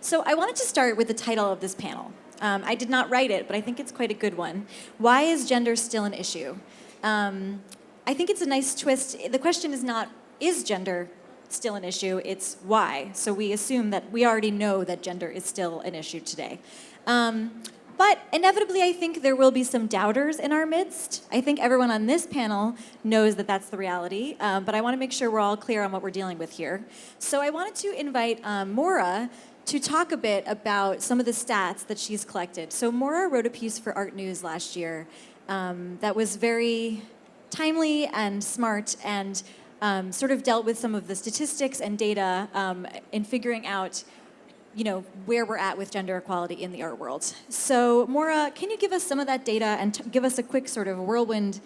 So I wanted to start with the title of this panel. I did not write it, but I think it's quite a good one. Why is gender still an issue? I think it's a nice twist. The question is not, is gender still an issue? It's why. So we assume that we already know that gender is still an issue today. But inevitably, I think there will be some doubters in our midst. I think everyone on this panel knows that that's the reality, but I want to make sure we're all clear on what we're dealing with here. So I wanted to invite Maura to talk a bit about some of the stats that she's collected. So Maura wrote a piece for Art News last year that was very timely and smart and sort of dealt with some of the statistics and data in figuring out where we're at with gender equality in the art world. So Maura, can you give us some of that data and give us a quick sort of whirlwind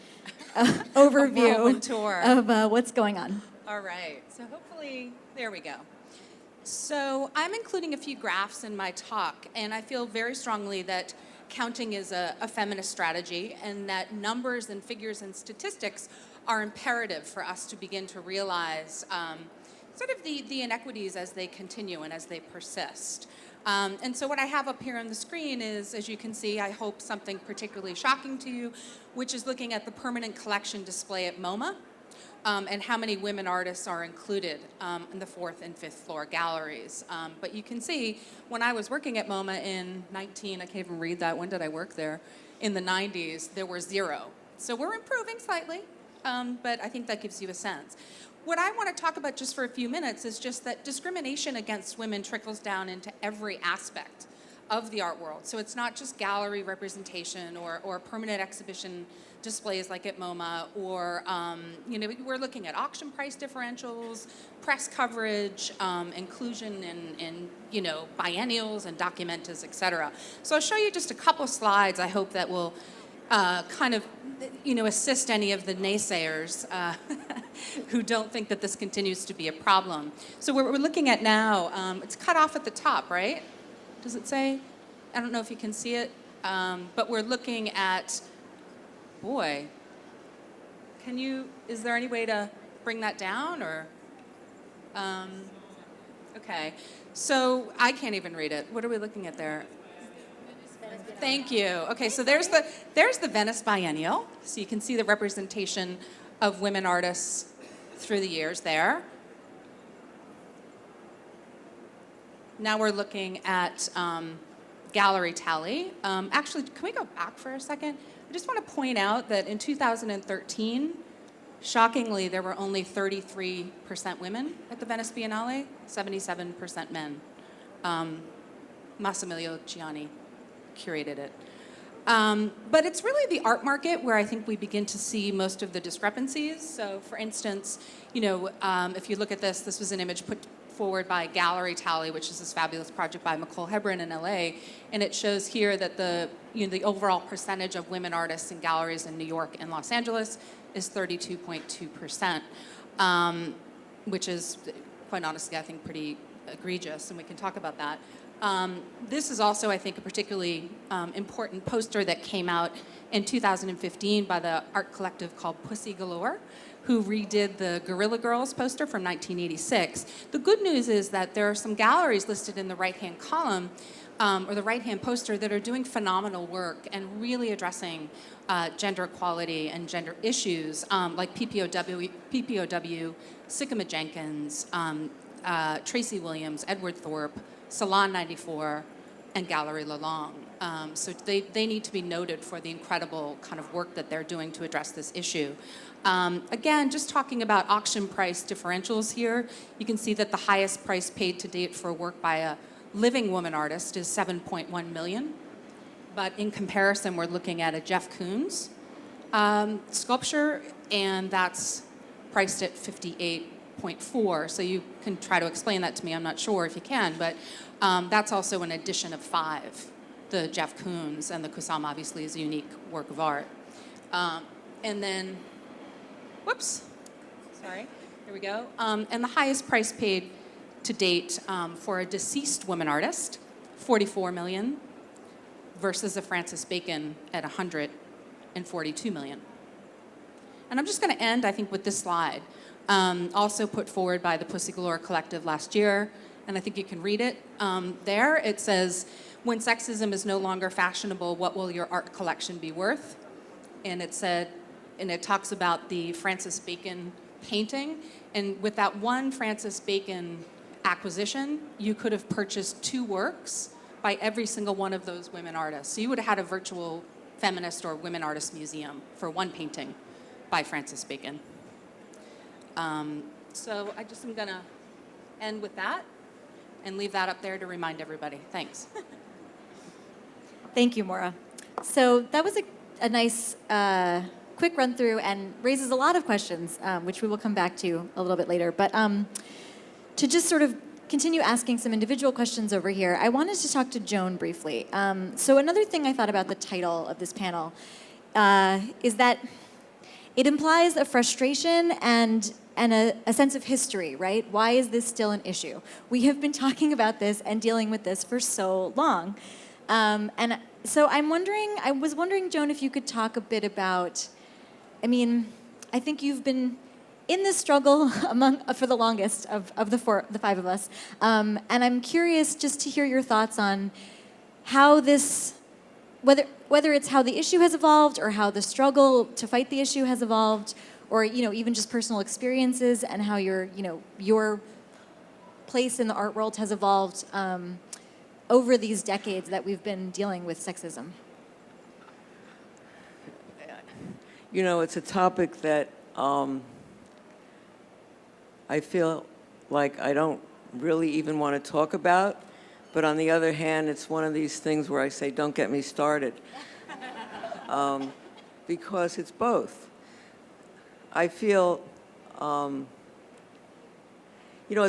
overview whirlwind tour of what's going on? All right, so hopefully, there we go. So I'm including a few graphs in my talk, and I feel very strongly that counting is a feminist strategy, and that numbers and figures and statistics are imperative for us to begin to realize sort of the inequities as they continue and as they persist. And so what I have up here on the screen is, as you can see, I hope something particularly shocking to you, which is looking at the permanent collection display at MoMA. And how many women artists are included in the 4th and 5th floor galleries. But you can see, when I was working at MoMA in I can't even read that, when did I work there? In the 90s, there were 0. So we're improving slightly, but I think that gives you a sense. What I want to talk about just for a few minutes is just that discrimination against women trickles down into every aspect of the art world. So it's not just gallery representation or permanent exhibition displays like at MoMA, or we're looking at auction price differentials, press coverage, inclusion in biennials and documentas, et cetera. So I'll show you just a couple slides I hope that will kind of assist any of the naysayers who don't think that this continues to be a problem. So what we're looking at now, it's cut off at the top, right? Does it say? I don't know if you can see it, but we're looking at, boy, is there any way to bring that down, or, okay. So I can't even read it. What are we looking at there? Thank you. Okay, so there's the Venice Biennial. So you can see the representation of women artists through the years there. Now we're looking at gallery tally. Actually, can we go back for a second? I just want to point out that in 2013, shockingly, there were only 33% women at the Venice Biennale, 77% men. Massimiliano Gianni curated it. But it's really the art market where I think we begin to see most of the discrepancies. So for instance, if you look at this was an image put forward by Gallery Tally, which is this fabulous project by Nicole Hebron in LA, and it shows here that the overall percentage of women artists in galleries in New York and Los Angeles is 32.2%, which is, quite honestly, I think pretty egregious, and we can talk about that. This is also, I think, a particularly important poster that came out in 2015 by the art collective called Pussy Galore, who redid the Guerrilla Girls poster from 1986. The good news is that there are some galleries listed in the right-hand column, or the right-hand poster, that are doing phenomenal work and really addressing gender equality and gender issues, like PPOW, Sycamore Jenkins, Tracy Williams, Edward Thorpe, Salon 94, and Gallery Lalong. So they need to be noted for the incredible kind of work that they're doing to address this issue. Again, just talking about auction price differentials here, you can see that the highest price paid to date for work by a living woman artist is $7.1 million. But in comparison, we're looking at a Jeff Koons sculpture, and that's priced at $58.4. So you can try to explain that to me. I'm not sure if you can, but that's also an edition of 5. The Jeff Koons, and the Kusama obviously is a unique work of art. And then, whoops, sorry, here we go. And the highest price paid to date for a deceased woman artist, $44 million, versus a Frances Bacon at $142 million. And I'm just going to end, I think, with this slide, also put forward by the Pussy Galore Collective last year, and I think you can read it there. It says, when sexism is no longer fashionable, what will your art collection be worth? And it talks about the Francis Bacon painting. And with that one Francis Bacon acquisition, you could have purchased 2 works by every single one of those women artists. So you would have had a virtual feminist or women artist museum for one painting by Francis Bacon. So I just am going to end with that and leave that up there to remind everybody. Thanks. Thank you, Maura. So that was a nice quick run through and raises a lot of questions, which we will come back to a little bit later. But to just sort of continue asking some individual questions over here, I wanted to talk to Joan briefly. So another thing I thought about the title of this panel is that it implies a frustration and a sense of history, right? Why is this still an issue? We have been talking about this and dealing with this for so long. And so I was wondering, Joan, if you could talk a bit about, I think you've been in this struggle for the longest of the 5 of us. And I'm curious just to hear your thoughts on how this, whether it's how the issue has evolved or how the struggle to fight the issue has evolved, or even just personal experiences and how your place in the art world has evolved over these decades that we've been dealing with sexism. It's a topic that I feel like I don't really even want to talk about, but on the other hand, it's one of these things where I say, don't get me started, because it's both. I feel, as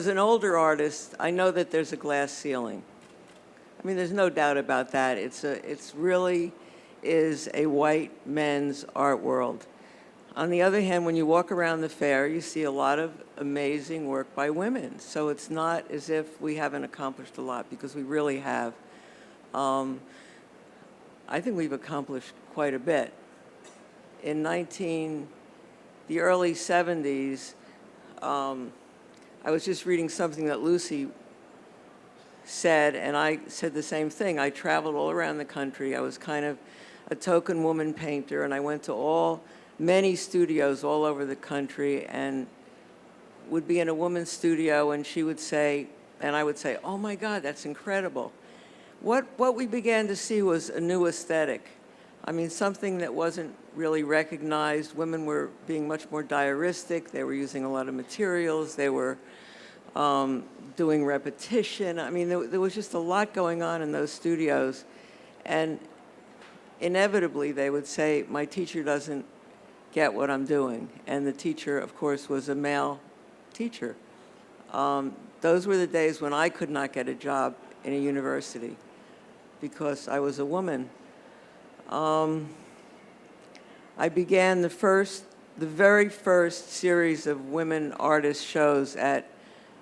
an older artist, I know that there's a glass ceiling. There's no doubt about that. It's really is a white men's art world. On the other hand, when you walk around the fair, you see a lot of amazing work by women. So it's not as if we haven't accomplished a lot, because we really have. I think we've accomplished quite a bit. In the early 70s, I was just reading something that Lucy said, and I said the same thing. I traveled all around the country. I was kind of a token woman painter, and I went to many studios all over the country, and would be in a woman's studio, and she would say, and I would say, oh my God, that's incredible. What we began to see was a new aesthetic. Something that wasn't really recognized. Women were being much more diaristic. They were using a lot of materials. They were doing repetition. There was just a lot going on in those studios. And inevitably, they would say, my teacher doesn't get what I'm doing. And the teacher, of course, was a male teacher. Those were the days when I could not get a job in a university because I was a woman. I began the very first series of women artist shows at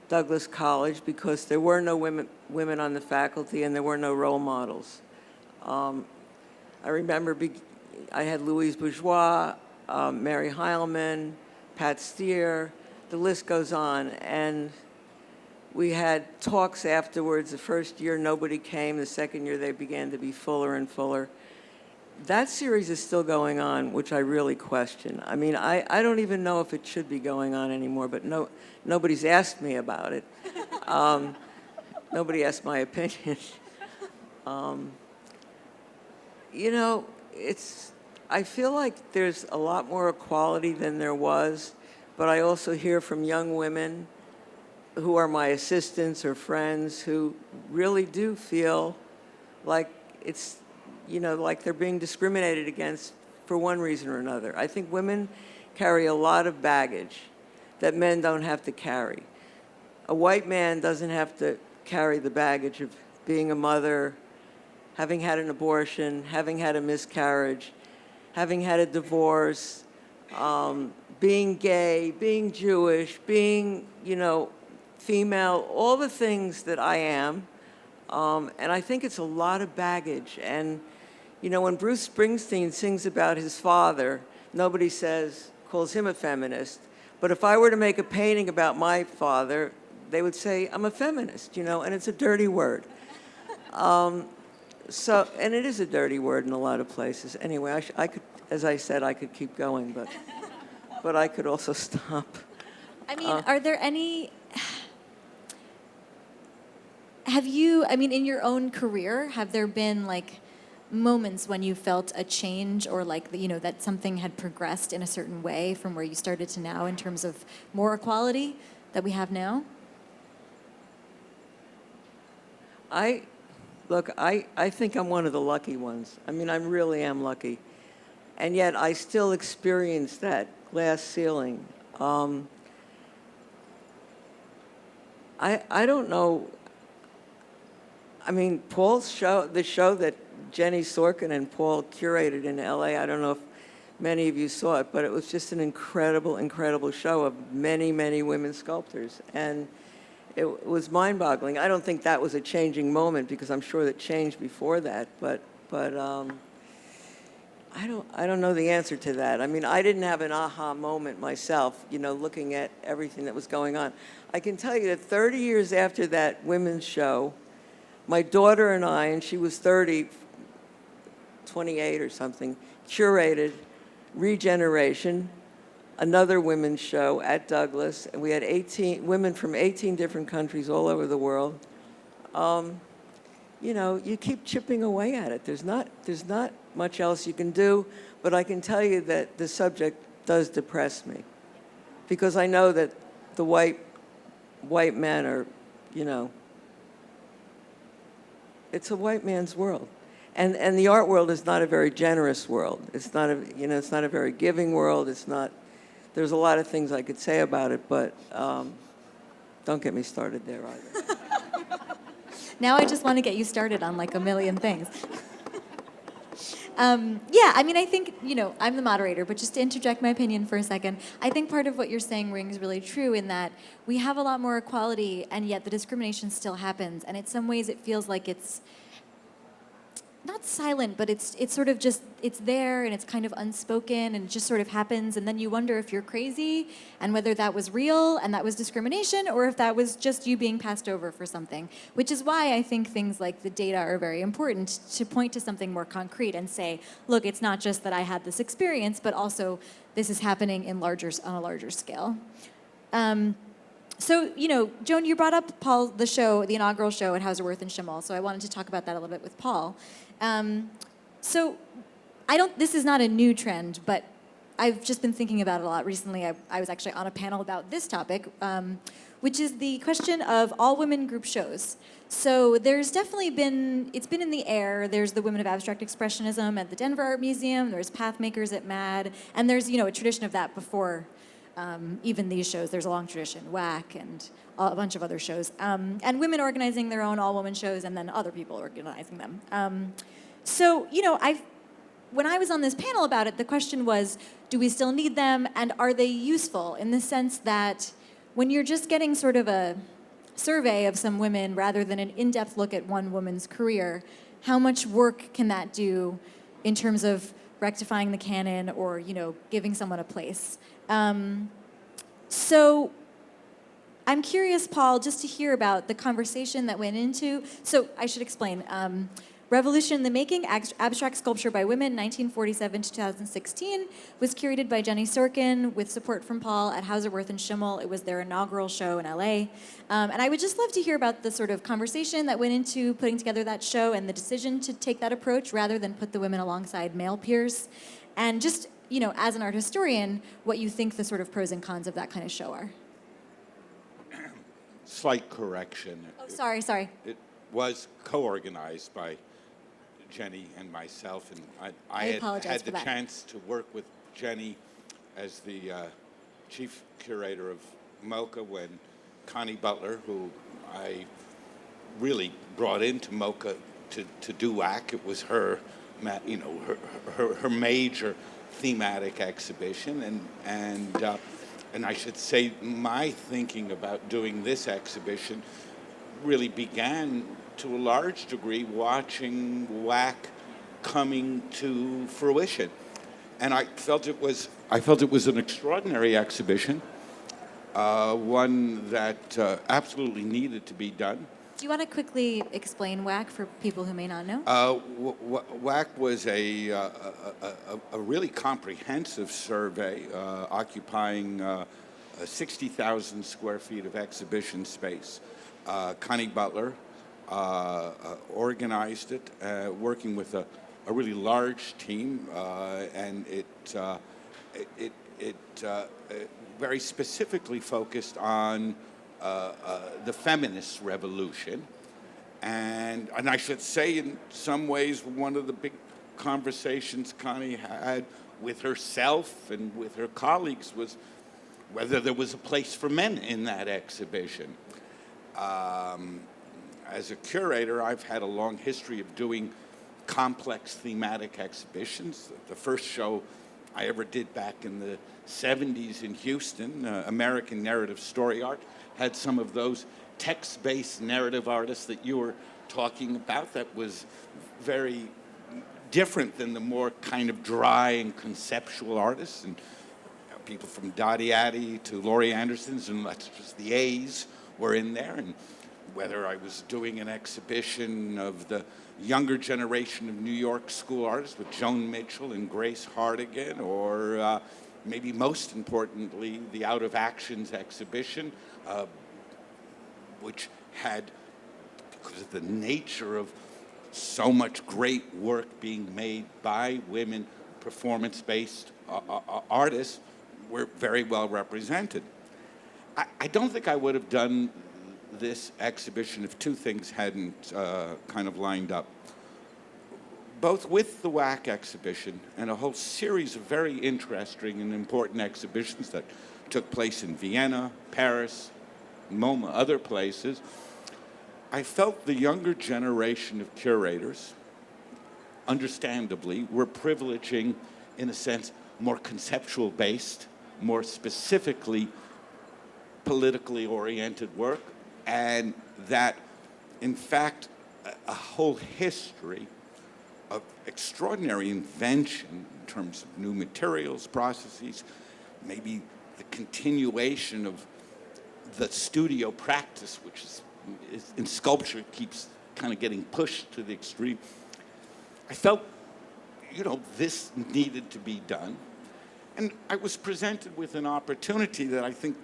Douglas College because there were no women on the faculty and there were no role models. I remember I had Louise Bourgeois, Mary Heilman, Pat Steer, the list goes on. And we had talks afterwards. The first year nobody came. The second year they began to be fuller and fuller. That series is still going on, which I really question. I don't even know if it should be going on anymore, but nobody's asked me about it. Nobody asked my opinion. I feel like there's a lot more equality than there was, but I also hear from young women who are my assistants or friends who really do feel like it's, like they're being discriminated against for one reason or another. I think women carry a lot of baggage that men don't have to carry. A white man doesn't have to carry the baggage of being a mother, having had an abortion, having had a miscarriage, having had a divorce, being gay, being Jewish, being, female, all the things that I am. And I think it's a lot of baggage. And, when Bruce Springsteen sings about his father, nobody calls him a feminist. But if I were to make a painting about my father, they would say, I'm a feminist, and it's a dirty word. And it is a dirty word in a lot of places. Anyway, I could, as I said, I could keep going, but I could also stop. I mean, are there any... in your own career, have there been, moments when you felt a change or, that something had progressed in a certain way from where you started to now in terms of more equality that we have now? I think I'm one of the lucky ones. I really am lucky. And yet I still experience that glass ceiling. I don't know. Paul's show, the show that Jenny Sorkin and Paul curated in LA, I don't know if many of you saw it, but it was just an incredible, incredible show of many, many women sculptors. And it was mind-boggling. I don't think that was a changing moment because I'm sure that changed before that, but I don't know the answer to that. I didn't have an aha moment myself, looking at everything that was going on. I can tell you that 30 years after that women's show, my daughter and I, and she was 30, 28 or something, curated Regeneration, another women's show at Douglas, and we had 18 women from 18 different countries all over the world. You keep chipping away at it. There's not much else you can do, but I can tell you that the subject does depress me, because I know that the white men are, it's a white man's world. And the art world is not a very generous world. It's not it's not a very giving world. There's a lot of things I could say about it, but don't get me started there either. Now I just want to get you started on a million things. I think, I'm the moderator, but just to interject my opinion for a second, I think part of what you're saying rings really true in that we have a lot more equality, and yet the discrimination still happens. And in some ways it feels like it's not silent, but it's sort of just, it's there and it's kind of unspoken and it just sort of happens, and then you wonder if you're crazy and whether that was real and that was discrimination or if that was just you being passed over for something, which is why I think things like the data are very important to point to something more concrete and say, look, it's not just that I had this experience, but also this is happening on a larger scale. So, Joan, you brought up Paul, the inaugural show at Hauser, Wirth, and Schimmel, so I wanted to talk about that a little bit with Paul. This is not a new trend, but I've just been thinking about it a lot recently. I was actually on a panel about this topic, which is the question of all-women group shows. So there's definitely it's been in the air. There's the Women of Abstract Expressionism at the Denver Art Museum, there's Pathmakers at MAD, and there's, a tradition of that before even these shows. There's a long tradition, WAC and a bunch of other shows. And women organizing their own all-woman shows and then other people organizing them. When I was on this panel about it, the question was, do we still need them, and are they useful in the sense that when you're just getting sort of a survey of some women rather than an in-depth look at one woman's career, how much work can that do in terms of rectifying the canon or, giving someone a place? So I'm curious, Paul, just to hear about the conversation that went into, so I should explain. Revolution in the Making, Abstract Sculpture by Women, 1947 to 2016, was curated by Jenny Sorkin with support from Paul at Hauser, Wirth, and Schimmel. It was their inaugural show in LA. And I would just love to hear about the sort of conversation that went into putting together that show and the decision to take that approach rather than put the women alongside male peers. And just, as an art historian, what you think the sort of pros and cons of that kind of show are. Slight correction. Oh, sorry. It was co-organized by Jenny and myself, and I had the chance to work with Jenny as the chief curator of MoCA when Connie Butler, who I really brought into MoCA to do WAC, it was her major thematic exhibition, and I should say my thinking about doing this exhibition really began to a large degree watching WAC coming to fruition. And I felt it was an extraordinary exhibition. one that absolutely needed to be done. Do you want to quickly explain WAC for people who may not know? WAC was a really comprehensive survey occupying 60,000 square feet of exhibition space. Connie Butler organized it, working with a really large team, and it very specifically focused on the feminist revolution. And I should say, in some ways, one of the big conversations Connie had with herself and with her colleagues was whether there was a place for men in that exhibition. As a curator, I've had a long history of doing complex thematic exhibitions. The first show I ever did back in the 70s in Houston, American Narrative Story Art, had some of those text-based narrative artists that you were talking about. That was very different than the more kind of dry and conceptual artists. And people from Dottie Addy to Laurie Anderson's, and that's just the A's were in there. And whether I was doing an exhibition of the younger generation of New York school artists with Joan Mitchell and Grace Hardigan, or maybe most importantly, the Out of Actions exhibition, which had, because of the nature of so much great work being made by women, performance-based artists, were very well represented. I don't think I would have done this exhibition if two things hadn't kind of lined up. Both with the WAC exhibition and a whole series of very interesting and important exhibitions that took place in Vienna, Paris, MoMA, other places, I felt the younger generation of curators, understandably, were privileging, in a sense, more conceptual-based, more specifically politically oriented work, and that, in fact, a whole history of extraordinary invention in terms of new materials, processes, maybe the continuation of the studio practice, which is in sculpture keeps kind of getting pushed to the extreme. I felt, this needed to be done. And I was presented with an opportunity that I think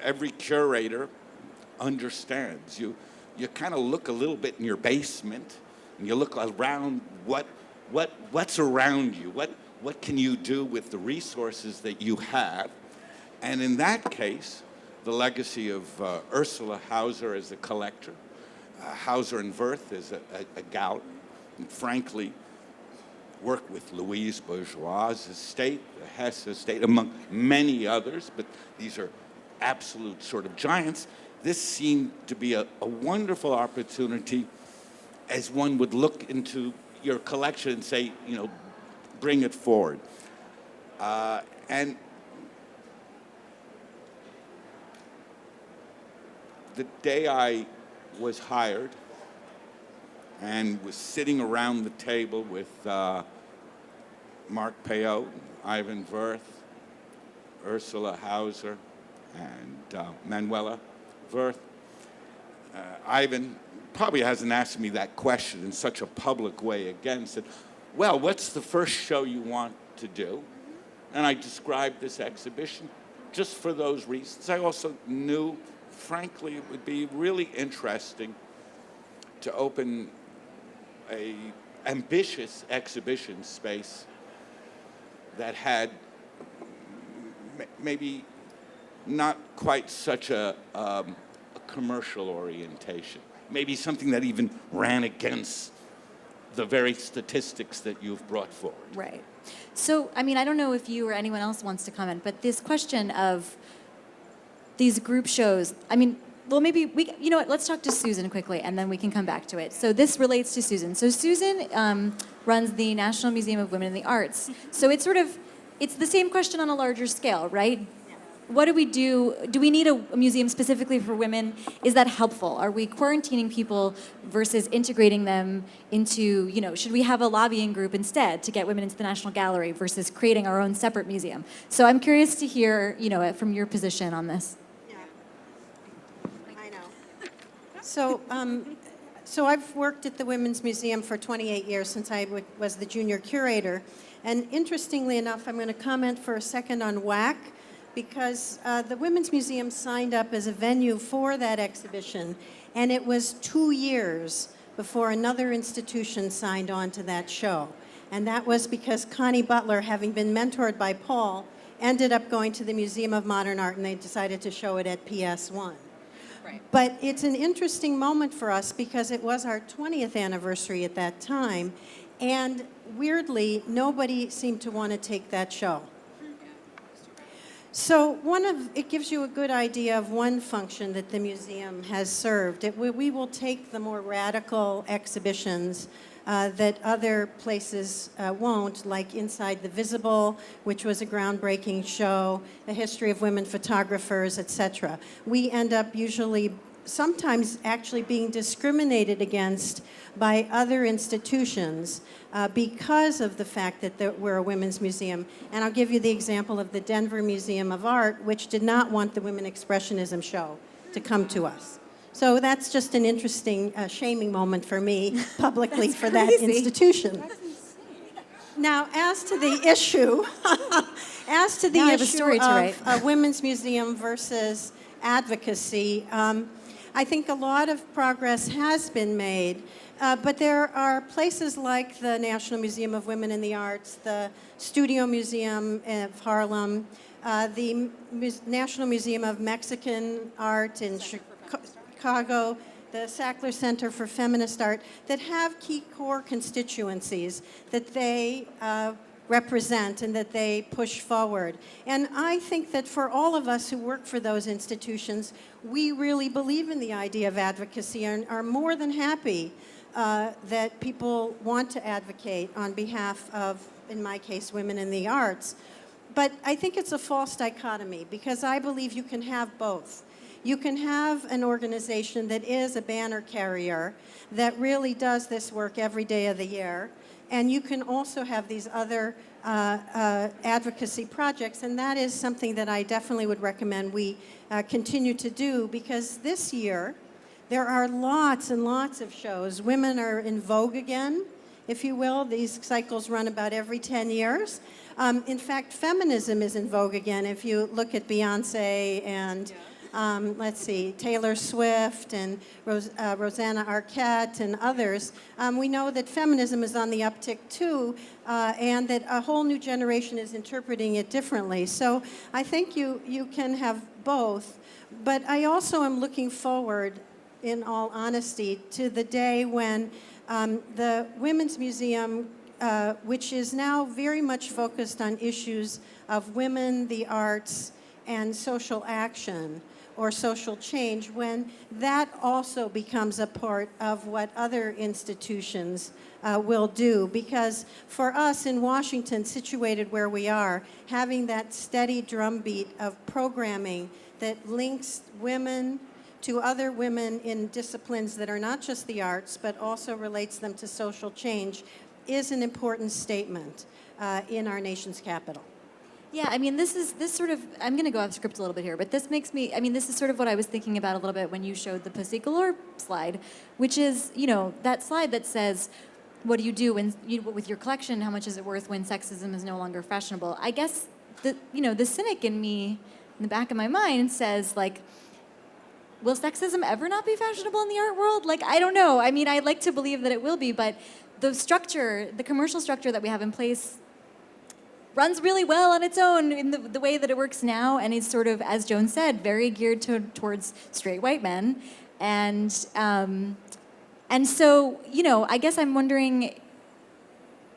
every curator understands. You kind of look a little bit in your basement, and you look around what's around you, what can you do with the resources that you have. And in that case, the legacy of Ursula Hauser as a collector, Hauser and Wirth as a gout, and frankly, worked with Louise Bourgeois' estate, the Hesse estate, among many others, but these are absolute sort of giants. This seemed to be a wonderful opportunity as one would look into your collection and say, bring it forward. And the day I was hired and was sitting around the table with Mark Payot, Ivan Wirth, Ursula Hauser, and Manuela Wirth. Ivan probably hasn't asked me that question in such a public way again. Said, well, what's the first show you want to do? And I described this exhibition just for those reasons. I also knew, frankly, it would be really interesting to open a ambitious exhibition space that had maybe not quite such a commercial orientation, maybe something that even ran against the very statistics that you've brought forward. Right. So, I don't know if you or anyone else wants to comment, but this question of these group shows, well, maybe you know what, let's talk to Susan quickly, and then we can come back to it. So this relates to Susan. So Susan runs the National Museum of Women in the Arts. So it's the same question on a larger scale, right? What do we do? Do we need a museum specifically for women? Is that helpful? Are we quarantining people versus integrating them into, should we have a lobbying group instead to get women into the National Gallery versus creating our own separate museum? So I'm curious to hear, from your position on this. Yeah, So I've worked at the Women's Museum for 28 years since I was the junior curator. And interestingly enough, I'm going to comment for a second on WAC because the Women's Museum signed up as a venue for that exhibition. And it was 2 years before another institution signed on to that show. And that was because Connie Butler, having been mentored by Paul, ended up going to the Museum of Modern Art and they decided to show it at PS1. Right. But it's an interesting moment for us because it was our 20th anniversary at that time, and weirdly, nobody seemed to want to take that show. So it gives you a good idea of one function that the museum has served. We will take the more radical exhibitions that other places won't, like Inside the Visible, which was a groundbreaking show, a history of women photographers, etc. We end up usually sometimes actually being discriminated against by other institutions because of the fact that we're a women's museum. And I'll give you the example of the Denver Museum of Art, which did not want the Women Expressionism show to come to us. So that's just an interesting shaming moment for me publicly for that institution. Now, as to the issue, of a women's museum versus advocacy, I think a lot of progress has been made, but there are places like the National Museum of Women in the Arts, the Studio Museum of Harlem, the National Museum of Mexican Art in Chicago, the Sackler Center for Feminist Art, that have key core constituencies that they represent and that they push forward. And I think that for all of us who work for those institutions, we really believe in the idea of advocacy and are more than happy that people want to advocate on behalf of, in my case, women in the arts. But I think it's a false dichotomy because I believe you can have both. You can have an organization that is a banner carrier that really does this work every day of the year, and you can also have these other advocacy projects, and that is something that I definitely would recommend we continue to do because this year there are lots and lots of shows. Women are in vogue again, if you will. These cycles run about every 10 years. In fact, feminism is in vogue again. If you look at Beyonce and Taylor Swift and Rosanna Arquette and others, we know that feminism is on the uptick too, and that a whole new generation is interpreting it differently. So I think you can have both, but I also am looking forward, in all honesty, to the day when the Women's Museum, which is now very much focused on issues of women, the arts, and social action, or social change, when that also becomes a part of what other institutions will do. Because for us in Washington, situated where we are, having that steady drumbeat of programming that links women to other women in disciplines that are not just the arts, but also relates them to social change, is an important statement in our nation's capital. Yeah, I mean, I'm going to go off script a little bit here, but this is sort of what I was thinking about a little bit when you showed the Pussy Galore slide, which is, that slide that says, what do you do with your collection, how much is it worth when sexism is no longer fashionable? I guess, the cynic in me, in the back of my mind, says, like, will sexism ever not be fashionable in the art world? Like, I don't know. I mean, I'd like to believe that it will be, but the commercial structure that we have in place runs really well on its own in the way that it works now, and is sort of, as Joan said, very geared towards straight white men. And so, I guess I'm wondering,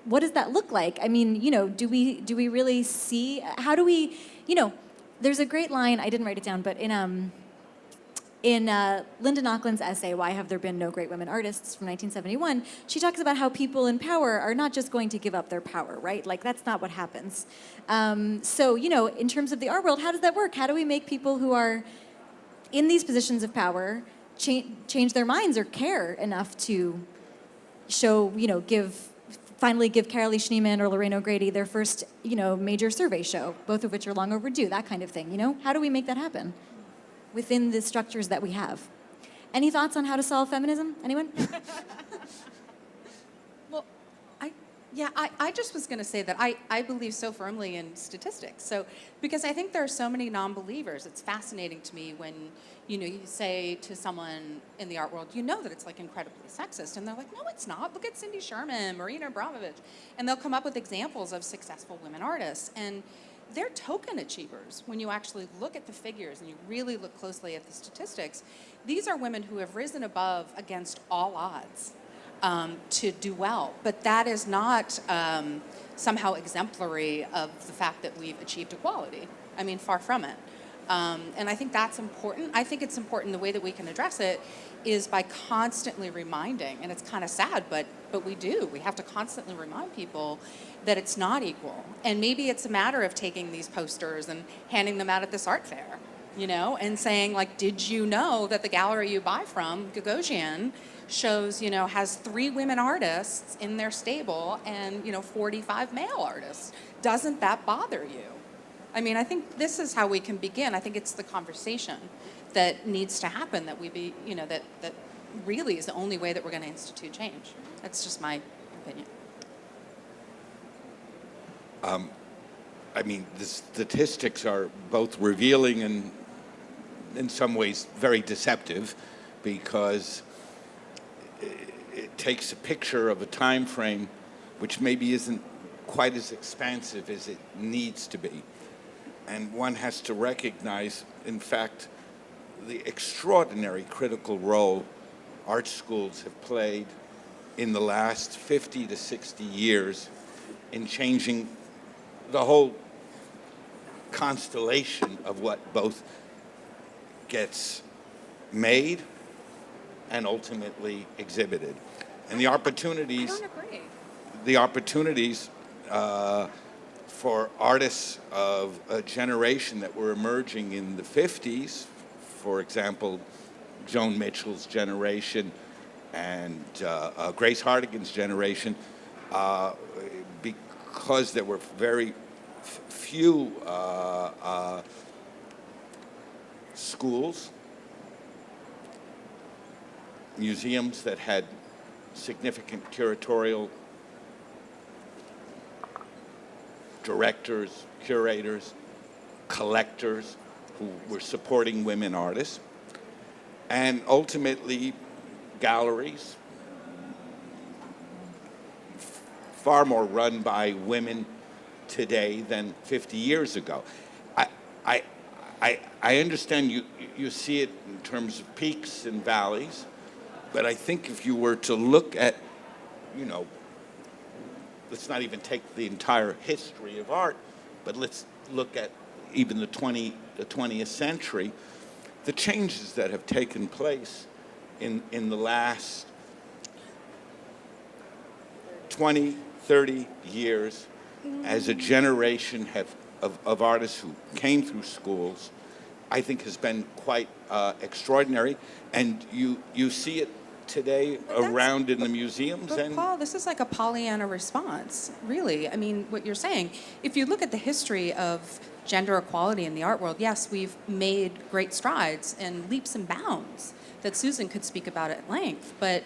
what does that look like? I mean, do we really see, how do we, there's a great line, I didn't write it down, but in Linda Nochlund's essay, Why Have There Been No Great Women Artists, from 1971, she talks about how people in power are not just going to give up their power, right? Like, that's not what happens. So, in terms of the art world, how does that work? How do we make people who are in these positions of power change their minds or care enough to show, finally give Carolee Schneemann or Lorraine O'Grady their first, major survey show, both of which are long overdue, that kind of thing, How do we make that happen within the structures that we have? Any thoughts on how to solve feminism? Anyone? Well, I just was going to say that I believe so firmly in statistics. So, because I think there are so many non-believers, it's fascinating to me when, you say to someone in the art world, that it's like incredibly sexist. And they're like, no, it's not. Look at Cindy Sherman, Marina Abramovich. And they'll come up with examples of successful women artists. And they're token achievers when you actually look at the figures and you really look closely at the statistics. These are women who have risen above against all odds. To do well. But that is not somehow exemplary of the fact that we've achieved equality. I mean, far from it. And I think that's important. I think it's important the way that we can address it is by constantly reminding, and it's kind of sad, but we do. We have to constantly remind people that it's not equal. And maybe it's a matter of taking these posters and handing them out at this art fair, and saying, like, did you know that the gallery you buy from, Gagosian, shows, has 3 women artists in their stable and, 45 male artists. Doesn't that bother you? I mean, I think this is how we can begin. I think it's the conversation that needs to happen that we be, that really is the only way that we're going to institute change. That's just my opinion. I mean, the statistics are both revealing and in some ways very deceptive because it takes a picture of a time frame which maybe isn't quite as expansive as it needs to be. And one has to recognize, in fact, the extraordinary critical role art schools have played in the last 50 to 60 years in changing the whole constellation of what both gets made and ultimately exhibited. And the opportunities, I don't agree. The opportunities for artists of a generation that were emerging in the 50s, for example, Joan Mitchell's generation and Grace Hardigan's generation, because there were very few schools, museums that had significant curatorial directors, curators, collectors who were supporting women artists, and ultimately galleries, far more run by women today than 50 years ago. I understand you see it in terms of peaks and valleys, but I think if you were to look at, let's not even take the entire history of art, but let's look at even the 20th century, the changes that have taken place in the last 20, 30 years as a generation of artists who came through schools, I think has been quite extraordinary. And you see it today around in the museums. But Paul, this is like a Pollyanna response, really. I mean, what you're saying, if you look at the history of gender equality in the art world, yes, we've made great strides and leaps and bounds that Susan could speak about at length, but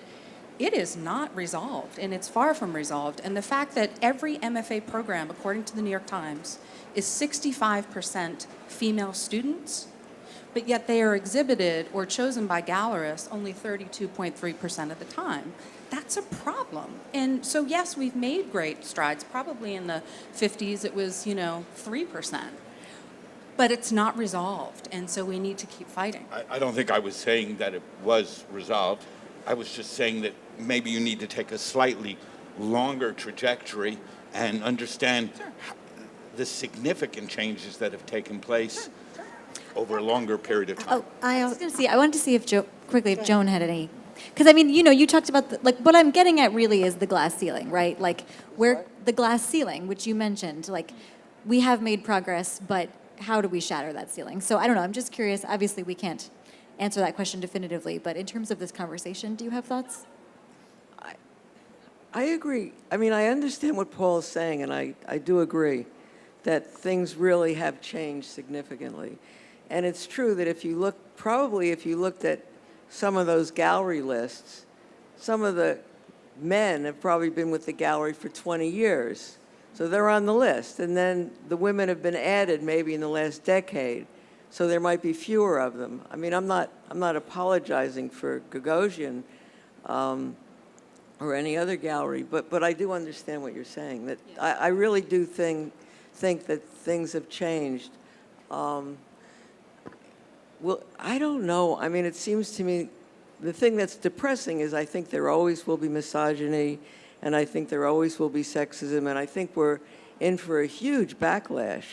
it is not resolved, and it's far from resolved. And the fact that every MFA program, according to the New York Times, is 65% female students, but yet they are exhibited or chosen by gallerists only 32.3% of the time. That's a problem. And so, yes, we've made great strides. Probably in the 50s it was, 3%. But it's not resolved, and so we need to keep fighting. I don't think I was saying that it was resolved. I was just saying that maybe you need to take a slightly longer trajectory and understand the significant changes that have taken place over a longer period of time. Oh, I wanted to see if Joan had any, because I mean, you talked about what I'm getting at really is the glass ceiling, right? Like the glass ceiling, which you mentioned, like we have made progress, but how do we shatter that ceiling? So I don't know. I'm just curious. Obviously, we can't answer that question definitively, but in terms of this conversation, do you have thoughts? I agree. I mean, I understand what Paul is saying, and I do agree that things really have changed significantly. And it's true that if you looked at some of those gallery lists, some of the men have probably been with the gallery for 20 years. So they're on the list. And then the women have been added maybe in the last decade. So there might be fewer of them. I mean, I'm not apologizing for Gagosian or any other gallery, but I do understand what you're saying. That I really do think that things have changed. Well, I don't know. I mean, it seems to me the thing that's depressing is I think there always will be misogyny, and I think there always will be sexism, and I think we're in for a huge backlash,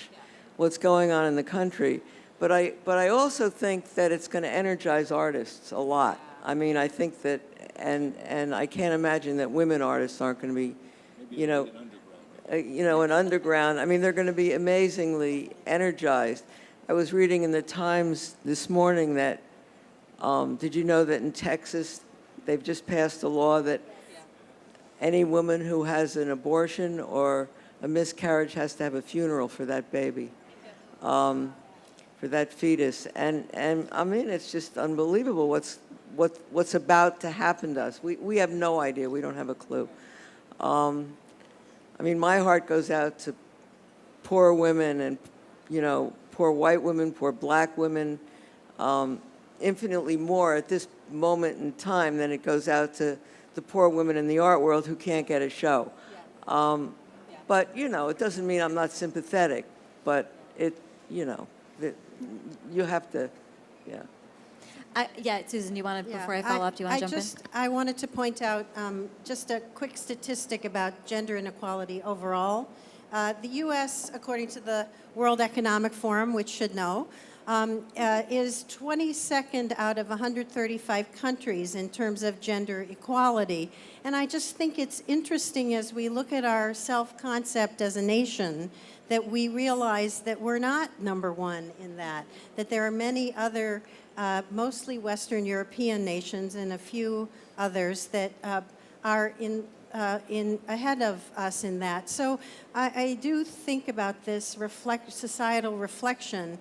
what's going on in the country. But I also think that it's going to energize artists a lot. I mean, I think that, and I can't imagine that women artists aren't going to be, an underground. I mean, they're going to be amazingly energized. I was reading in the Times this morning that, did you know that in Texas, they've just passed a law that any woman who has an abortion or a miscarriage has to have a funeral for that baby, for that fetus. And I mean, it's just unbelievable what's about to happen to us. We have no idea. We don't have a clue. I mean, my heart goes out to poor women and, poor white women, poor black women, infinitely more at this moment in time than it goes out to the poor women in the art world who can't get a show. But, it doesn't mean I'm not sympathetic, but you have to, Susan, before I follow up, do you want to jump in? I wanted to point out just a quick statistic about gender inequality overall. The U.S., according to the World Economic Forum, which should know, is 22nd out of 135 countries in terms of gender equality. And I just think it's interesting as we look at our self-concept as a nation that we realize that we're not number one in that there are many other, mostly Western European nations and a few others that are in ahead of us in that. So I do think about this societal reflection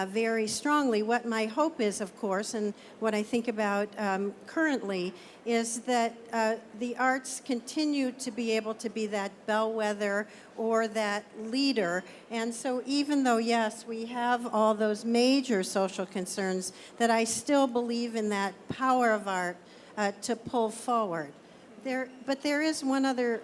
very strongly. What my hope is, of course, and what I think about currently is that the arts continue to be able to be that bellwether or that leader. And so even though, yes, we have all those major social concerns, that I still believe in that power of art to pull forward. But there is one other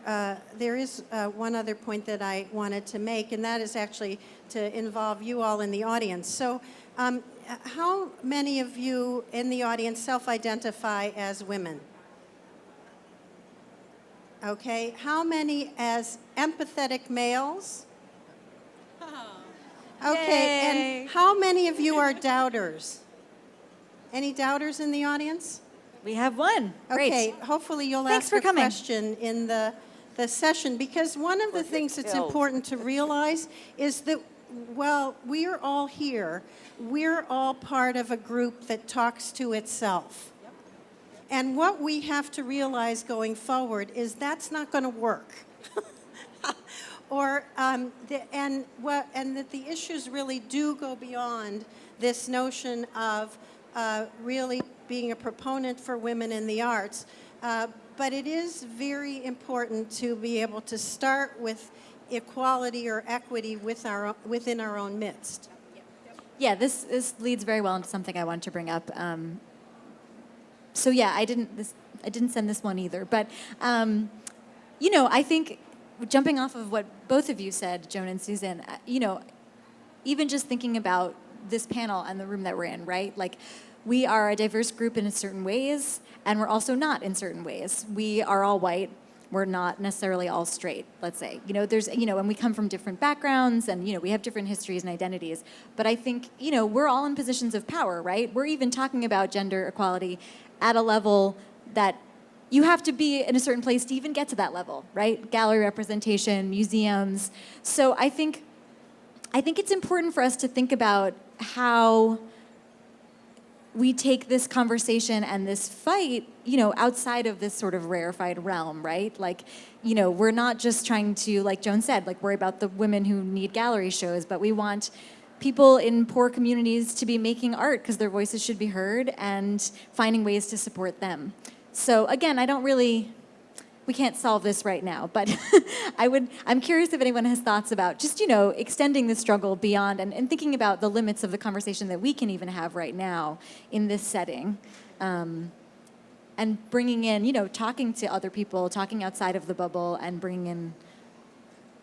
point that I wanted to make, and that is actually to involve you all in the audience. So, how many of you in the audience self-identify as women? Okay. How many as empathetic males? Okay. Yay. And how many of you are doubters? Any doubters in the audience? We have one. Great. Okay, hopefully you'll Thanks ask a coming. question in the session, because one of the things that's important to realize is that, well, we're all here. We're all part of a group that talks to itself. Yep. And what we have to realize going forward is that's not going to work. And that the issues really do go beyond this notion of really being a proponent for women in the arts. But it is very important to be able to start with equality or equity within our own midst. Yeah, this leads very well into something I wanted to bring up. I didn't send this one either. But, I think jumping off of what both of you said, Joan and Susan, even just thinking about this panel and the room that we're in, right? Like, we are a diverse group in certain ways, and we're also not in certain ways. We are all white. We're not necessarily all straight, let's say. And we come from different backgrounds, and, we have different histories and identities. But I think, we're all in positions of power, right? We're even talking about gender equality at a level that you have to be in a certain place to even get to that level, right? Gallery representation, museums. So I think it's important for us to think about how we take this conversation and this fight, outside of this sort of rarefied realm, right? Like, we're not just trying to, like Joan said, like worry about the women who need gallery shows, but we want people in poor communities to be making art because their voices should be heard, and finding ways to support them. So again, we can't solve this right now, but I'm curious if anyone has thoughts about just, extending the struggle beyond and thinking about the limits of the conversation that we can even have right now in this setting. And bringing in, talking to other people, talking outside of the bubble, and bringing in.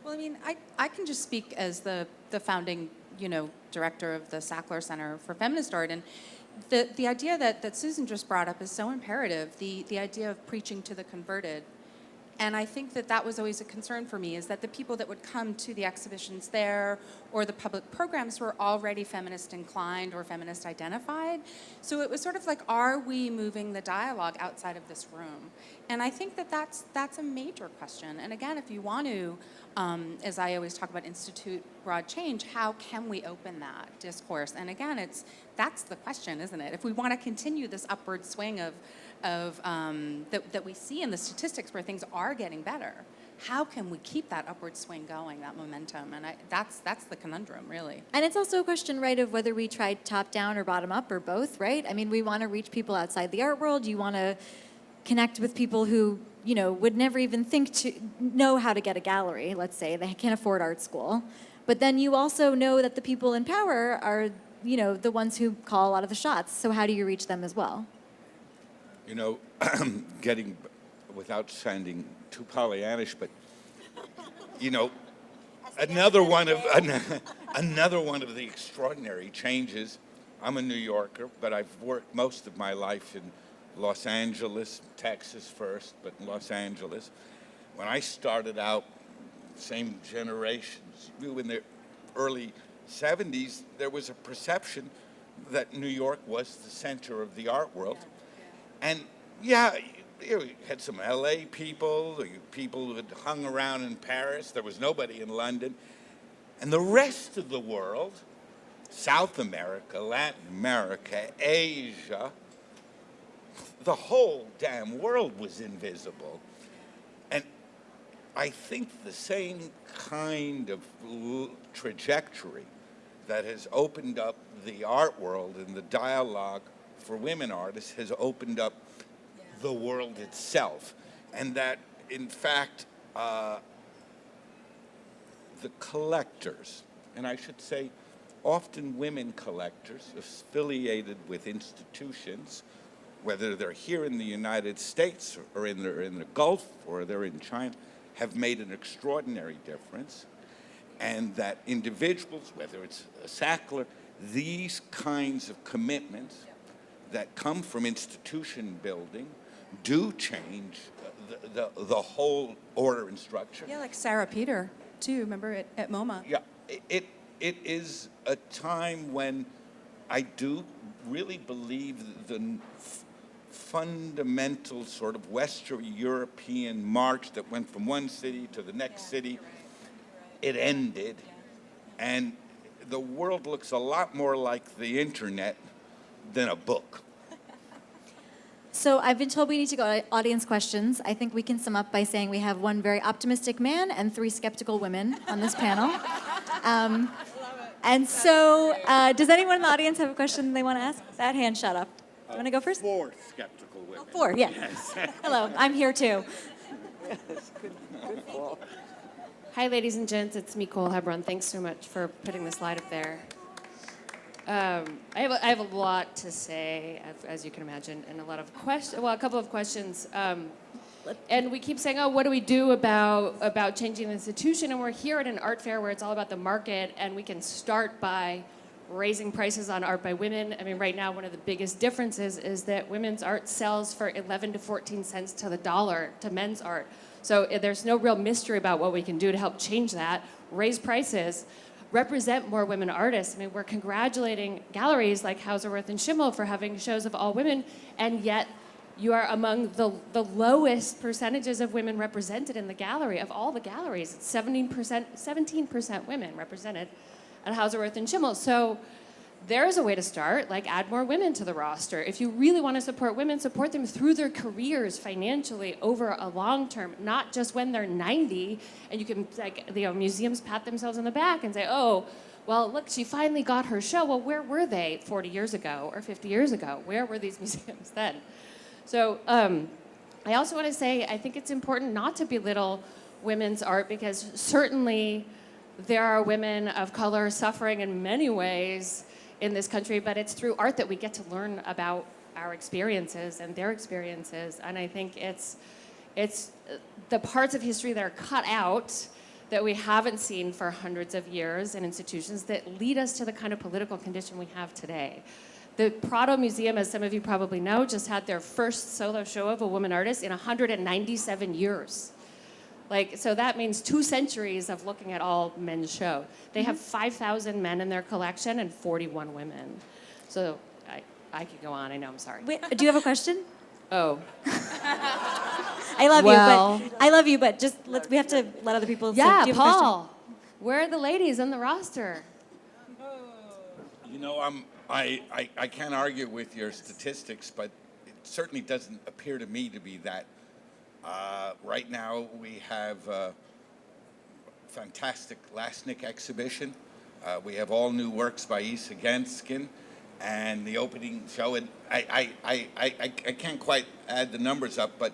Well, I mean, I can just speak as the founding, director of the Sackler Center for Feminist Art, and the idea that Susan just brought up is so imperative. The idea of preaching to the converted. And I think that was always a concern for me, is that the people that would come to the exhibitions there or the public programs were already feminist inclined or feminist identified. So it was sort of like, are we moving the dialogue outside of this room? And I think that's a major question. And again, if you want to, as I always talk about, institute broad change, how can we open that discourse? And again, that's the question, isn't it? If we want to continue this upward swing that we see in the statistics where things are getting better, how can we keep that upward swing going, that momentum? And that's the conundrum, really. And it's also a question, right, of whether we try top down or bottom up or both, right? I mean, we want to reach people outside the art world. You want to connect with people who, would never even think to know how to get a gallery, let's say. They can't afford art school. But then you also know that the people in power are, the ones who call a lot of the shots. So how do you reach them as well? Getting, without sounding too Pollyannish, but another one of the extraordinary changes. I'm a New Yorker, but I've worked most of my life in Los Angeles, Texas first, but in Los Angeles. When I started out, same generations, in the early 70s, there was a perception that New York was the center of the art world. And you had some LA people who had hung around in Paris. There was nobody in London. And the rest of the world, South America, Latin America, Asia, the whole damn world was invisible. And I think the same kind of trajectory that has opened up the art world and the dialogue for women artists has opened up the world itself. And that, in fact, the collectors, and I should say often women collectors affiliated with institutions, whether they're here in the United States or in the Gulf or they're in China, have made an extraordinary difference. And that individuals, whether it's a Sackler, these kinds of commitments that come from institution building do change the whole order and structure. Yeah, like Sarah Peter, too, remember at MoMA? Yeah, it is a time when I do really believe the fundamental sort of Western European march that went from one city to the next city, it ended. And the world looks a lot more like the internet than a book. So I've been told we need to go to audience questions. I think we can sum up by saying we have one very optimistic man and 3 skeptical women on this panel. And so does anyone in the audience have a question they want to ask? That hand shot up. You want to go first? 4 skeptical women. 4, yeah. Yes. Hello, I'm here too. Yes, good call. Hi, ladies and gents. It's Nicole Hebron. Thanks so much for putting the slide up there. I have a lot to say, as you can imagine, and a couple of questions. And we keep saying, oh, what do we do about changing the institution? And we're here at an art fair where it's all about the market, and we can start by raising prices on art by women. I mean, right now, one of the biggest differences is that women's art sells for 11 to 14 cents to the dollar to men's art. So there's no real mystery about what we can do to help change that, raise prices, represent more women artists. I mean, we're congratulating galleries like Hauser, Wirth, and Schimmel for having shows of all women, and yet you are among the lowest percentages of women represented in the gallery. Of all the galleries, it's 17% women represented at Hauser, Wirth, and Schimmel. So there's a way to start, like add more women to the roster. If you really want to support women, support them through their careers financially over a long term, not just when they're 90 and you can, like, museums pat themselves on the back and say, oh, well, look, she finally got her show. Well, where were they 40 years ago or 50 years ago? Where were these museums then? So I also want to say, I think it's important not to belittle women's art, because certainly there are women of color suffering in many ways in this country, but it's through art that we get to learn about our experiences and their experiences. And I think it's the parts of history that are cut out that we haven't seen for hundreds of years in institutions that lead us to the kind of political condition we have today. The Prado Museum, as some of you probably know, just had their first solo show of a woman artist in 197 years. So that means 2 centuries of looking at all men's show. They have 5,000 men in their collection and 41 women. So I could go on. I know. I'm sorry. Wait, do you have a question? Oh. I love you, but just we have to let other people. Yeah, do you have a question? Paul. Where are the ladies on the roster? You know, I can't argue with your statistics, but it certainly doesn't appear to me to be that. Right now, we have a fantastic Lasnik exhibition. We have all new works by Isa Genskin, and the opening show. And I can't quite add the numbers up, but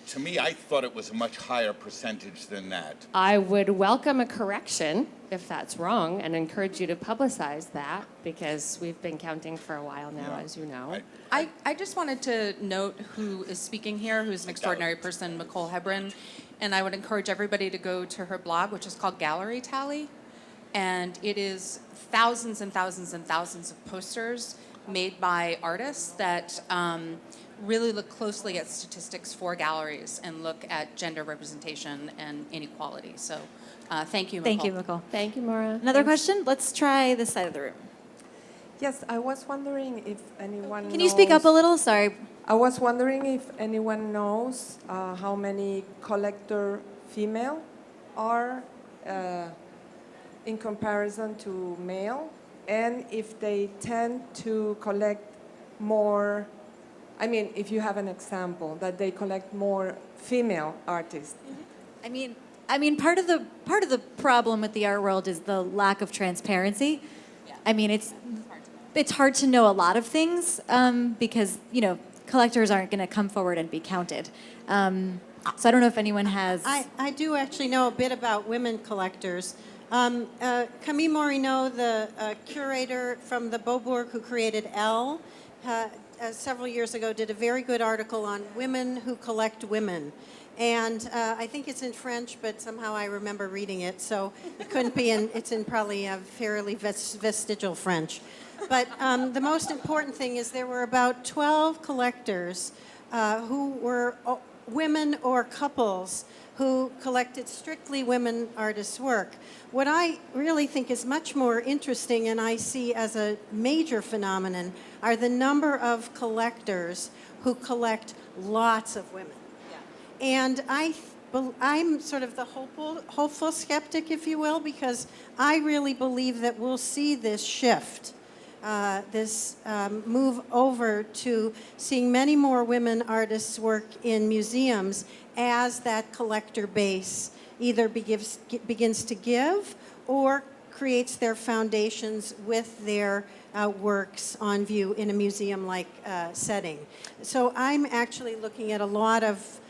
to me, I thought it was a much higher percentage than that. I would welcome a correction if that's wrong, and encourage you to publicize that, because we've been counting for a while now, as you know. I just wanted to note who is speaking here, who's an extraordinary person, Nicole Hebron, and I would encourage everybody to go to her blog, which is called Gallery Tally, and it is thousands and thousands and thousands of posters made by artists that really look closely at statistics for galleries and look at gender representation and inequality. So thank you, Nicole. Thank you, Nicole. Thank you, Maura. Another question? Let's try this side of the room. Yes, I was wondering if anyone Can you speak up a little? Sorry. I was wondering if anyone knows how many collector female are in comparison to male, and if they tend to collect more, I mean, if you have an example that they collect more female artists. I mean, part of the problem with the art world is the lack of transparency. Yeah. I mean, it's hard to know a lot of things because collectors aren't going to come forward and be counted. So I don't know if anyone has. I do actually know a bit about women collectors. Camille Morino, the curator from the Beaubourg who created Elle, several years ago did a very good article on women who collect women. And I think it's in French, but somehow I remember reading it, so it couldn't be it's in probably a fairly vestigial French. But the most important thing is there were about 12 collectors who were women or couples who collected strictly women artists' work. What I really think is much more interesting, and I see as a major phenomenon, are the number of collectors who collect lots of women. Yeah. And I'm sort of the hopeful skeptic, if you will, because I really believe that we'll see this shift, this move over to seeing many more women artists' work in museums as that collector base either begins to give or creates their foundations with their works on view in a museum-like setting. So I'm actually looking at a lot of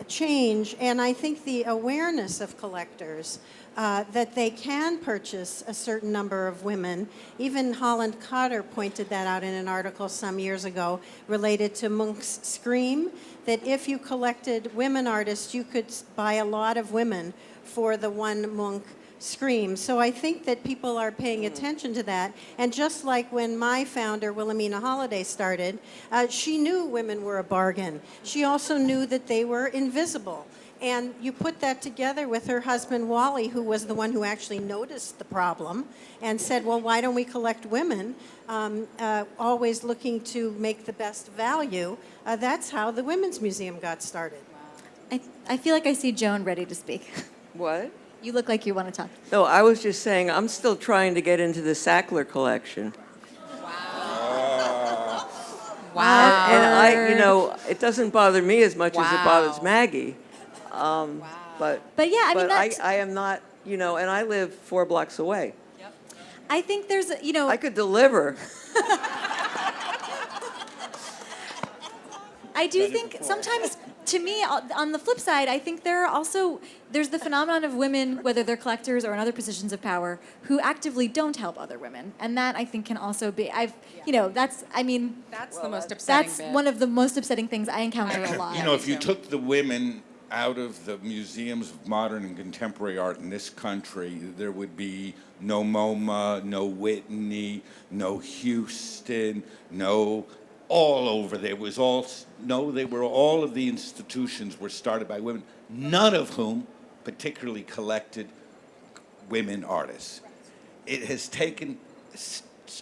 change, and I think the awareness of collectors that they can purchase a certain number of women. Even Holland Cotter pointed that out in an article some years ago related to Munch's Scream, that if you collected women artists, you could buy a lot of women for the one Munch Scream. So I think that people are paying attention to that. And just like when my founder, Wilhelmina Holiday, started, she knew women were a bargain. She also knew that they were invisible. And you put that together with her husband, Wally, who was the one who actually noticed the problem and said, well, why don't we collect women, always looking to make the best value. That's how the Women's Museum got started. I feel like I see Joan ready to speak. What? You look like you want to talk. No, I was just saying I'm still trying to get into the Sackler collection. Wow. And it doesn't bother me as much as it bothers Maggie. But yeah, I mean, I am not, and I live 4 blocks away. Yep. I think there's, you know, I could deliver. I do think sometimes, to me, on the flip side, I think there's the phenomenon of women, whether they're collectors or in other positions of power, who actively don't help other women. And that, I think, can also be, that's the most upsetting that's bit. one of the most upsetting things I encounter a lot. You know, if you took the women out of the museums of modern and contemporary art in this country, there would be no MoMA, no Whitney, no Houston, no all over. All of the institutions were started by women, none of whom particularly collected women artists. It has taken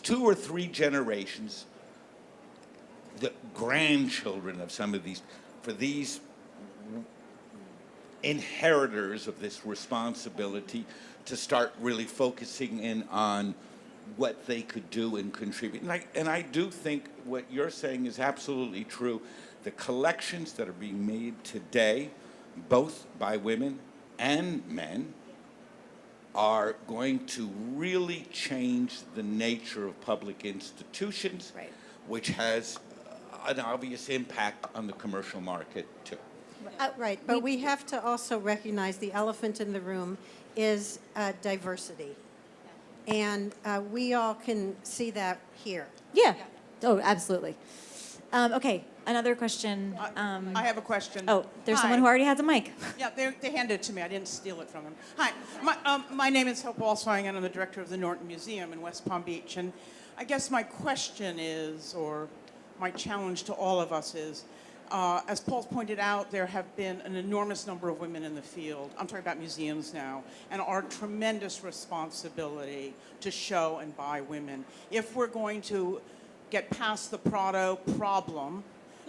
2 or 3 generations, the grandchildren of some of these, for these inheritors of this responsibility to start really focusing in on what they could do and contribute. And I do think what you're saying is absolutely true. The collections that are being made today, both by women and men, are going to really change the nature of public institutions, Right. which has an obvious impact on the commercial market too. Right, but we have to also recognize the elephant in the room is diversity. And we all can see that here. Yeah. Oh, absolutely. Okay, another question. I have a question. Oh, there's Hi. someone who already has a mic. Yeah, they handed it to me. I didn't steal it from them. Hi, my name is Hope Walswang, and I'm the director of the Norton Museum in West Palm Beach. And I guess my question is, or my challenge to all of us is, as Paul's pointed out, there have been an enormous number of women in the field. I'm talking about museums now, and our tremendous responsibility to show and buy women. If we're going to get past the Prado problem,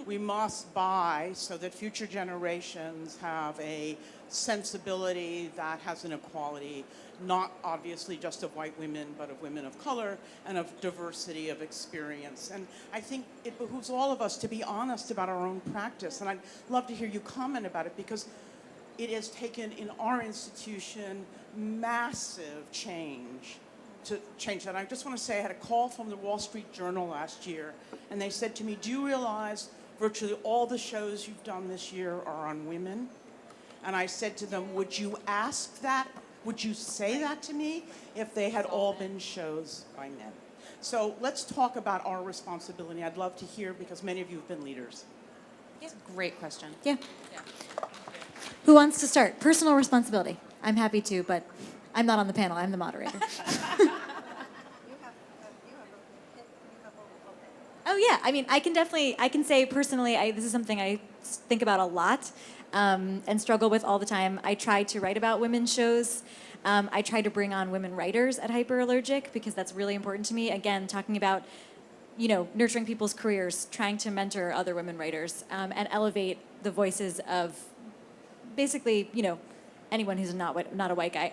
we must buy so that future generations have a sensibility that has an equality, not obviously just of white women, but of women of color and of diversity of experience. And I think it behooves all of us to be honest about our own practice. And I'd love to hear you comment about it, because it has taken in our institution massive change to change that. I just want to say I had a call from the Wall Street Journal last year, and they said to me, do you realize virtually all the shows you've done this year are on women? And I said to them, would you ask that? Would you say that to me if they had all been shows by men? So let's talk about our responsibility. I'd love to hear, because many of you have been leaders. It's a great question. Yeah. Who wants to start? Personal responsibility. I'm happy to, but I'm not on the panel. I'm the moderator. Oh, yeah. I mean, I can say personally, this is something I think about a lot and struggle with all the time. I try to write about women's shows. I try to bring on women writers at Hyperallergic, because that's really important to me. Again, talking about, nurturing people's careers, trying to mentor other women writers, and elevate the voices of basically, anyone who's not a white guy.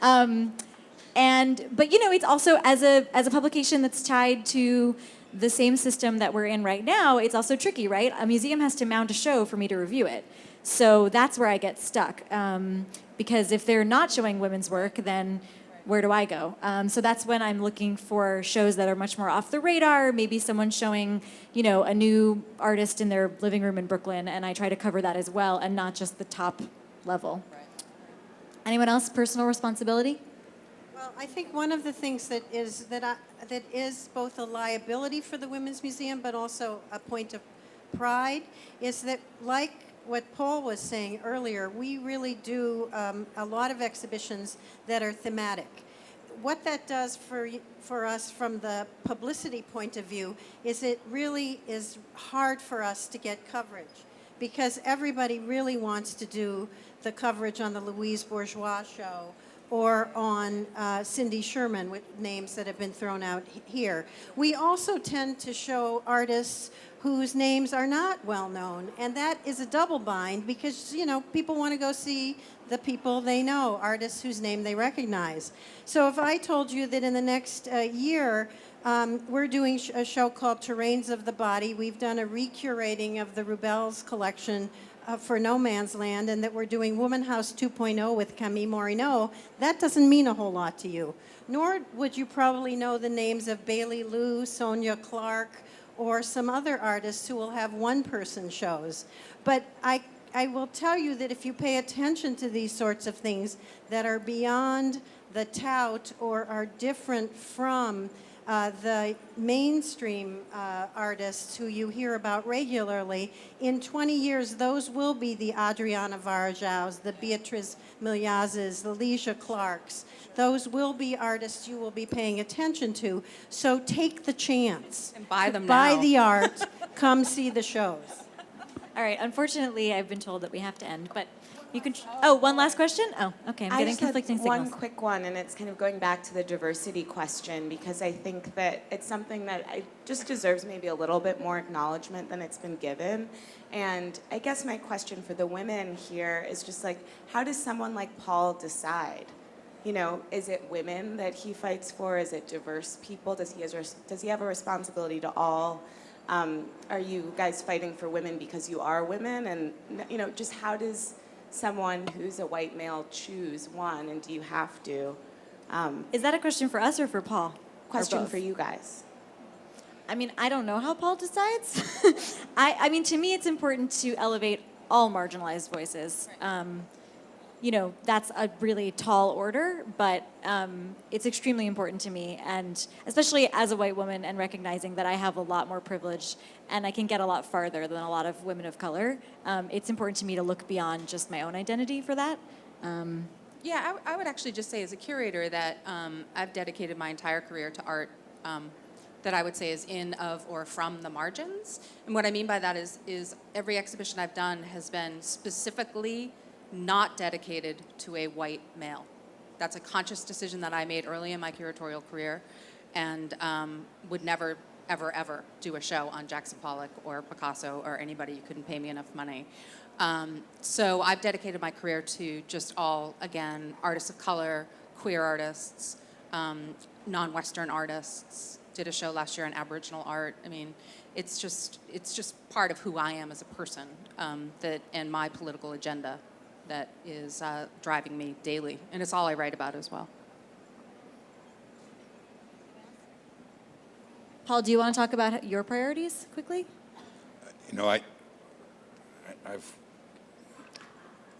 But it's also as a publication that's tied to the same system that we're in right now, it's also tricky, right? A museum has to mount a show for me to review it. So that's where I get stuck. Because if they're not showing women's work, then where do I go? So that's when I'm looking for shows that are much more off the radar, maybe someone showing, a new artist in their living room in Brooklyn, and I try to cover that as well, and not just the top level. Right. Anyone else? Personal responsibility? Well, I think one of the things that is both a liability for the Women's Museum, but also a point of pride, is that, like what Paul was saying earlier, we really do a lot of exhibitions that are thematic. What that does for us from the publicity point of view is it really is hard for us to get coverage, because everybody really wants to do the coverage on the Louise Bourgeois show or on Cindy Sherman, with names that have been thrown out here. We also tend to show artists whose names are not well known, and that is a double bind, because people want to go see the people they know, artists whose name they recognize. So if I told you that in the next year we're doing a show called Terrains of the Body, we've done a recurating of the Rubel's collection for No Man's Land and that we're doing Woman House 2.0 with Camille Morino, that doesn't mean a whole lot to you. Nor would you probably know the names of Bailey Liu, Sonia Clark, or some other artists who will have one-person shows. But I will tell you that if you pay attention to these sorts of things that are beyond the tout or are different from the mainstream artists who you hear about regularly, in 20 years, those will be the Adriana Varjaus, the Beatrice Millazes, the Leisha Clarks. Those will be artists you will be paying attention to. So take the chance. And buy them Buy now. the art. Come see the shows. All right, unfortunately, I've been told that we have to end, but you can. Oh, one last question? Oh, okay, I'm I getting just had conflicting signals. one quick one, and it's kind of going back to the diversity question, because I think that it's something that just deserves maybe a little bit more acknowledgement than it's been given. And I guess my question for the women here is just like, how does someone like Paul decide? You know, is it women that he fights for? Is it diverse people? Does he have a responsibility to all? Are you guys fighting for women because you are women? And, you know, just how does someone who's a white male choose one, and do you have to? Is that a question for us or for Paul? Question for you guys. I mean, I don't know how Paul decides. I mean, to me, it's important to elevate all marginalized voices. You know, that's a really tall order, but it's extremely important to me, and especially as a white woman and recognizing that I have a lot more privilege and I can get a lot farther than a lot of women of color, it's important to me to look beyond just my own identity for that. Yeah, I would actually just say as a curator that I've dedicated my entire career to art that I would say is in, of, or from the margins. And what I mean by that is every exhibition I've done has been specifically not dedicated to a white male. That's a conscious decision that I made early in my curatorial career, and would never, ever, ever do a show on Jackson Pollock or Picasso or anybody. You couldn't pay me enough money. So I've dedicated my career to just all, again, artists of color, queer artists, non-Western artists. Did a show last year on Aboriginal art. I mean, it's just part of who I am as a person, and my political agenda that is driving me daily. And it's all I write about as well. Paul, do you want to talk about your priorities quickly? You know, I've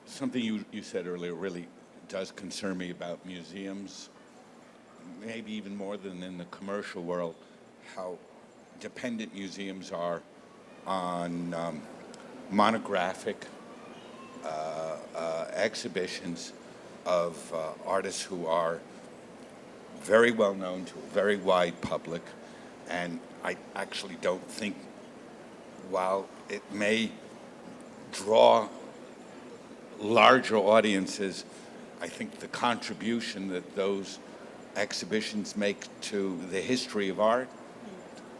something you said earlier really does concern me about museums, maybe even more than in the commercial world, how dependent museums are on monographic exhibitions of artists who are very well known to a very wide public. And I actually don't think, while it may draw larger audiences, I think the contribution that those exhibitions make to the history of art,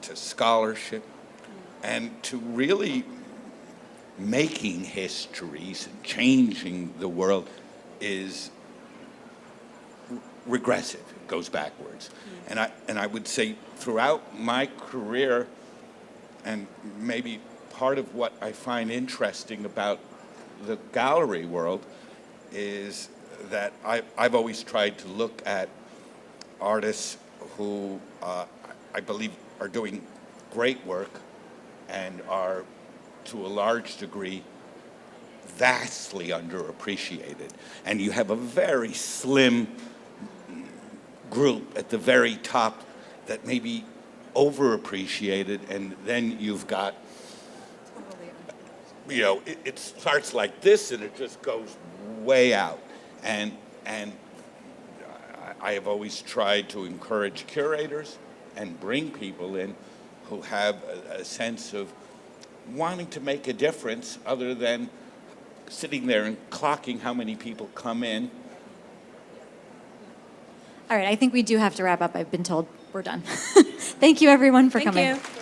to scholarship, and to really making histories and changing the world is regressive. It goes backwards. And I would say throughout my career, and maybe part of what I find interesting about the gallery world is that I've always tried to look at artists who I believe are doing great work and are, to a large degree, vastly underappreciated. And you have a very slim group at the very top that may be overappreciated, and then you've got, you know, it starts like this and it just goes way out. And I have always tried to encourage curators and bring people in who have a sense of wanting to make a difference other than sitting there and clocking how many people come in. All right, I think we do have to wrap up. I've been told we're done. Thank you, everyone, for coming. Thank you.